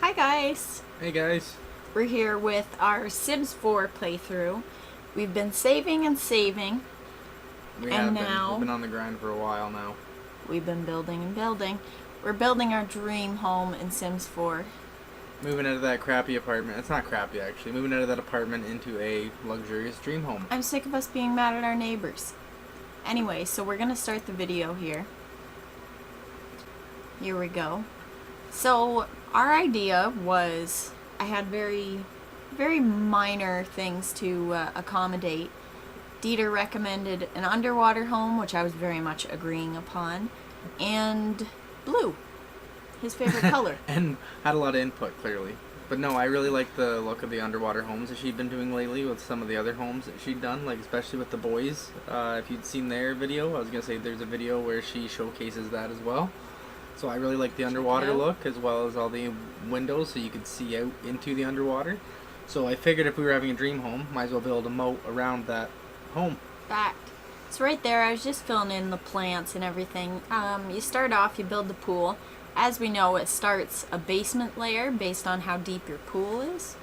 Hi guys! Hey guys. We're here with our Sims 4 playthrough. We've been saving and saving, We've now been on the grind for a while now. we've been building and building. We're building our dream home in Sims 4. Moving out of that crappy apartment. It's not crappy actually. Moving out of that apartment into a luxurious dream home. I'm sick of us being mad at our neighbors. Anyway, so we're gonna start the video here. Here we go. So, our idea was, I had very minor things to accommodate. Dieter recommended an underwater home, which I was very much agreeing upon, and blue, his favorite color. And had a lot of input clearly. But no, I really like the look of the underwater homes that she'd been doing lately with some of the other homes that she'd done, like especially with the boys. If you'd seen their video, I was going to say there's a video where she showcases that as well. So I really like the underwater look, as well as all the windows so you could see out into the underwater. So I figured if we were having a dream home, might as well build a moat around that home. Fact. So right there, I was just filling in the plants and everything. You start off, you build the pool. As we know, it starts a basement layer based on how deep your pool is.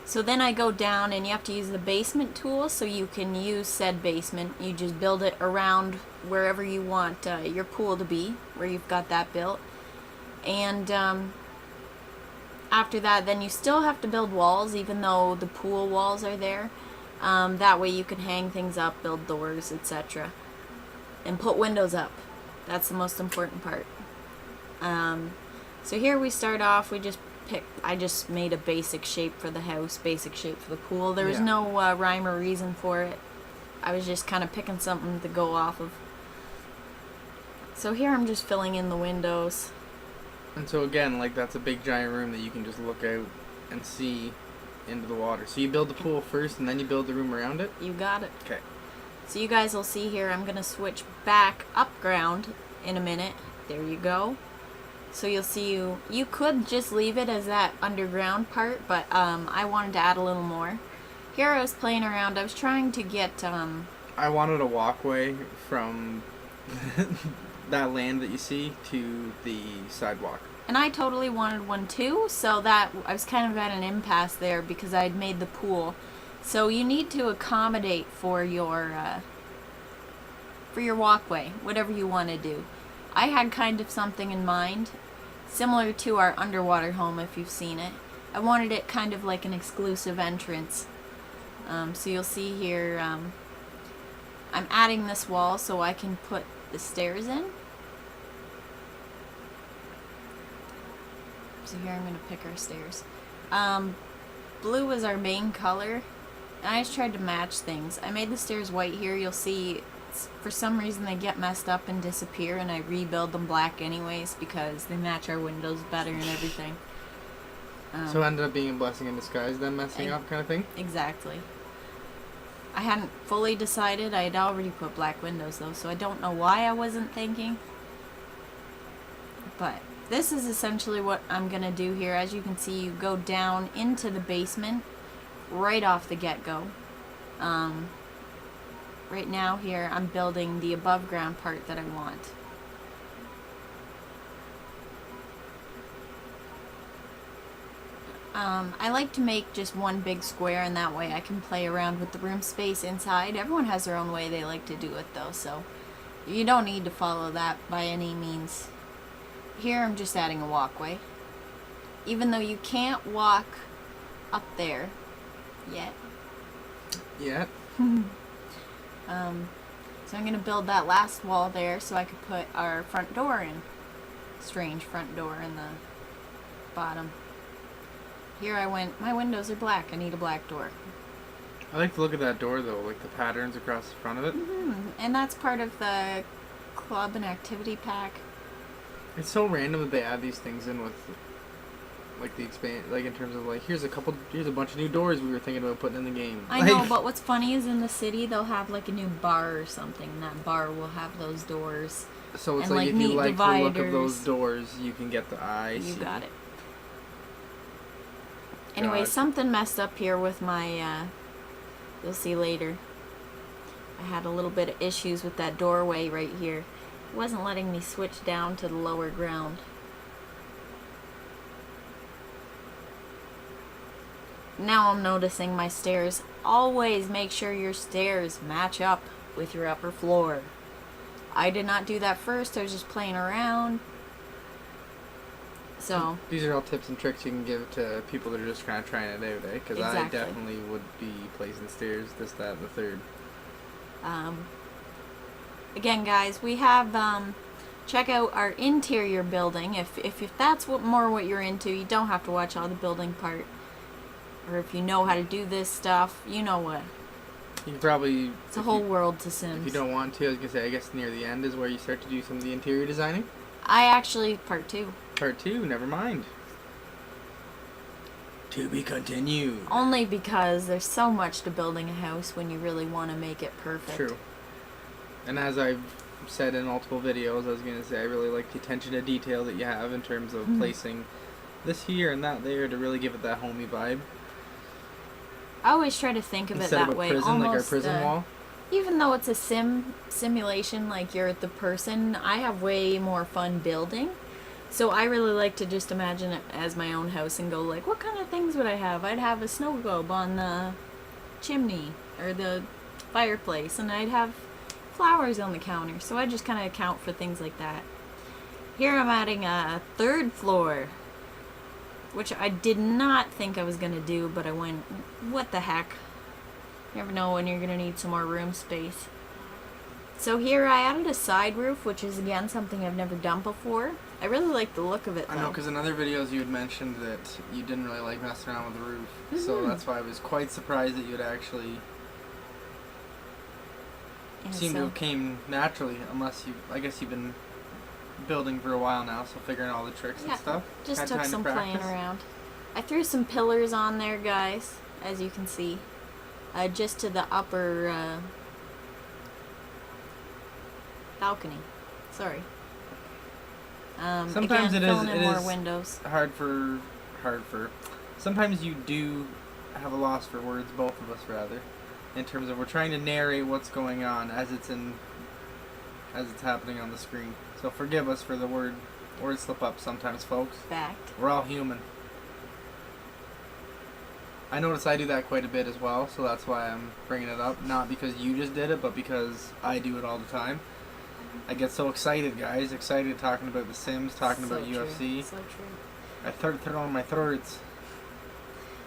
So then I go down and you have to use the basement tool so you can use said basement. You just build it around wherever you want your pool to be, where you've got that built. And after that, then you still have to build walls even though the pool walls are there. That way you can hang things up, build doors, etc. And put windows up. That's the most important part. So here we start off, I just made a basic shape for the house, basic shape for the pool. There was no rhyme or reason for it. I was just kind of picking something to go off of. So here I'm just filling in the windows. And so again, like that's a big giant room that you can just look out and see into the water. So you build the pool first and then you build the room around it? You got it. Okay. So you guys will see here, I'm going to switch back up ground in a minute. There you go. So you'll see you could just leave it as that underground part, but I wanted to add a little more. Here I was playing around. I was trying to get I wanted a walkway from that land that you see to the sidewalk. and I totally wanted one too, so that I was kind of at an impasse there because I had made the pool. So you need to accommodate for your walkway, whatever you want to do. I had kind of something in mind, similar to our underwater home if you've seen it. I wanted it kind of like an exclusive entrance. So you'll see here, I'm adding this wall so I can put the stairs in. So here I'm going to pick our stairs. Blue is our main color, and I just tried to match things. I made the stairs white here. You'll see for some reason they get messed up and disappear, and I rebuild them black anyways because they match our windows better and everything. So it ended up being a blessing in disguise, then messing up kind of thing? Exactly. I hadn't fully decided. I had already put black windows though, so I don't know why I wasn't thinking. But this is essentially what I'm going to do here. As you can see, you go down into the basement right off the get-go. Right now here I'm building the above ground part that I want. I like to make just one big square, and that way I can play around with the room space inside. Everyone has their own way they like to do it though, so you don't need to follow that by any means. Here I'm just adding a walkway. Even though you can't walk up there yet. Yeah. So I'm going to build that last wall there so I could put our front door in. Strange front door in the bottom. Here I went, my windows are black, I need a black door. I like to look at that door though, like the patterns across the front of it. And that's part of the club and activity pack. It's so random that they add these things in with like the expand, like in terms of like here's a bunch of new doors we were thinking about putting in the game. I know, but what's funny is in the city they'll have like a new bar or something, and that bar will have those doors. So it's and like if you like dividers. the look of those doors, you can get the eye. You got it. Anyway, something messed up here with my, you'll see later. I had a little bit of issues with that doorway right here. It wasn't letting me switch down to the lower ground. Now I'm noticing my stairs. Always make sure your stairs match up with your upper floor. I did not do that first. I was just playing around. So these are all tips and tricks you can give to people that are just kind of trying it out, eh? Because I exactly. definitely would be placing stairs, this, that, and the third. Again, guys, we have check out our interior building. If that's what you're into, you don't have to watch all the building part. Or if you know how to do this stuff, you know what. You can probably... It's a whole world to Sims. If you don't want to, I was going to say, I guess near the end is where you start to do some of the interior designing. I actually, part 2. Part 2, never mind. To be continued. Only because there's so much to building a house when you really want to make it perfect. True. And as I've said in multiple videos, I was going to say, I really like the attention to detail that you have in terms of placing this here and that there to really give it that homey vibe. I always try to think of Instead it that of a way. prison, almost, like our prison wall. Even though it's a simulation, like you're the person, I have way more fun building. So I really like to just imagine it as my own house and go like, what kind of things would I have? I'd have a snow globe on the chimney or the fireplace, and I'd have flowers on the counter. So I just kind of account for things like that. Here I'm adding a 3rd floor, which I did not think I was going to do, but I went, what the heck? You never know when you're going to need some more room space. So here I added a side roof, which is again something I've never done before. I really like the look of it, though. I know, because in other videos you had mentioned that you didn't really like messing around with the roof. So that's why I was quite surprised that you had actually seemed to have came naturally, unless I guess you've been building for a while now, so figuring all the tricks and stuff. Just Had took time to some playing practice. around. I threw some pillars on there, guys, as you can see. Just to the upper balcony. Sorry. Sometimes again, it filling in more is windows. hard for. Sometimes you do have a loss for words, both of us rather, in terms of we're trying to narrate what's going on as it's happening on the screen. So forgive us for the word slip up sometimes, folks. Fact. We're all human. I notice I do that quite a bit as well, so that's why I'm bringing it up. Not because you just did it, but because I do it all the time. I get so excited, guys. Excited talking about The Sims, talking about UFC. So true. I start throwing my throats.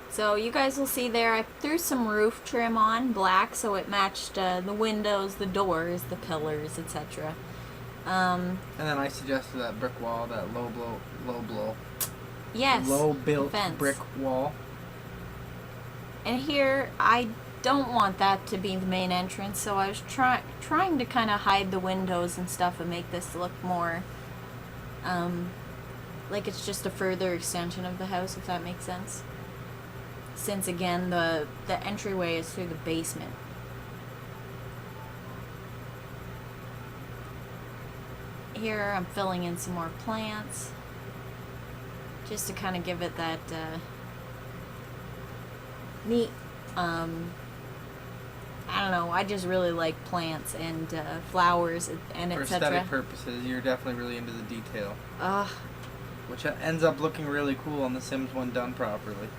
So you guys will see there, I threw some roof trim on, black, so it matched the windows, the doors, the pillars, etc. And then I suggested that brick wall, that low built fence. brick wall. And here, I don't want that to be the main entrance, so I was trying to kind of hide the windows and stuff and make this look more like it's just a further extension of the house, if that makes sense. Since again, the entryway is through the basement. Here I'm filling in some more plants, just to kind of give it that neat, I don't know, I just really like plants and flowers and For etc. aesthetic purposes, you're definitely really into the detail. Which ends up looking really cool on The Sims when done properly.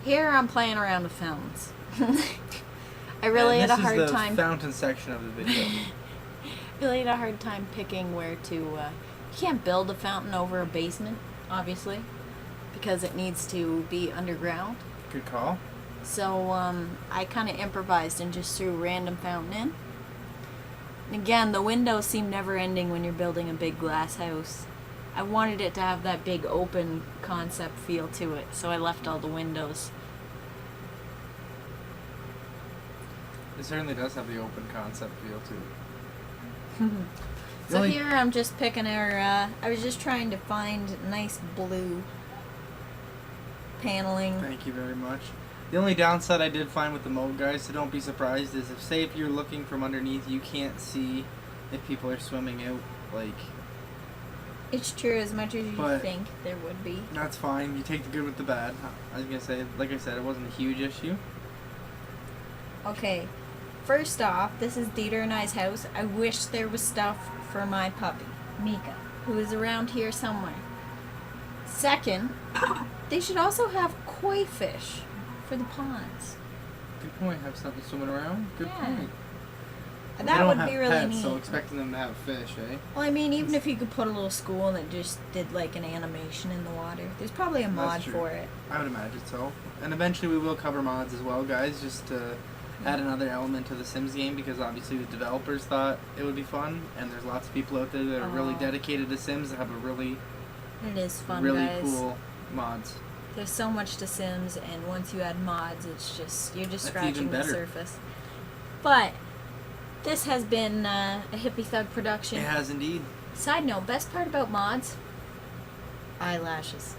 Here I'm playing around with fountains. I really had a hard This is time. the fountain section of the video. Really had a hard time picking where to. You can't build a fountain over a basement, obviously, because it needs to be underground. Good call. So I kind of improvised and just threw a random fountain in. And again, the windows seem never ending when you're building a big glass house. I wanted it to have that big open concept feel to it, so I left all the windows. It certainly does have the open concept feel to it. So here I'm just picking our, I was just trying to find nice blue paneling. Thank you very much. The only downside I did find with the mode, guys, so don't be surprised, is if you're looking from underneath, you can't see if people are swimming out, like... It's true, as much as you But think there would be. that's fine. You take the good with the bad. I was going to say, like I said, it wasn't a huge issue. Okay, first off, this is DeeedsY's and I's house. I wish there was stuff for my puppy, Mika, who is around here somewhere. Second, they should also have koi fish for the ponds. Good point. Have something swimming around. Good Yeah. point. That They don't would have be really pets, neat. so expecting them to have fish, eh? Well, I mean, even if you could put a little school that just did like an animation in the water, there's probably a mod That's true. for it. I would imagine so. And eventually we will cover mods as well, guys, just to add another element to the Sims game, because obviously the developers thought it would be fun, and there's lots of people out there that are really Oh. dedicated to Sims that have a really, It is fun, really guys. cool mods. There's so much to Sims, and once you add mods, it's just you're just That's scratching even the better. surface. But this has been a Hippie Thug production. It has indeed. Side note: best part about mods, eyelashes.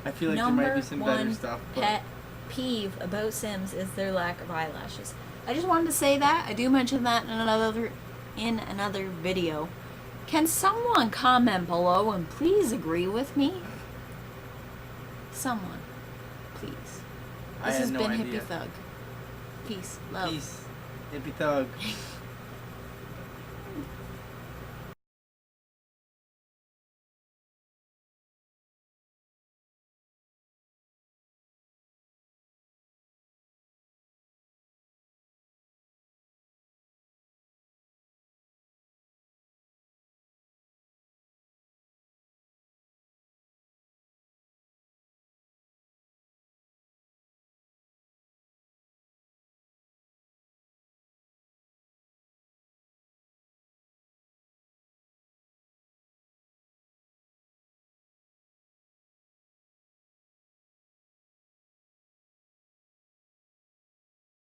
I feel like Number there might be some better one stuff, but pet peeve about Sims is their lack of eyelashes. I just wanted to say that. I do mention that in another video. Can someone comment below and please agree with me? Someone, please. I This had has no been idea. Hippie Thug. Peace, love. Peace. Hippie Thug.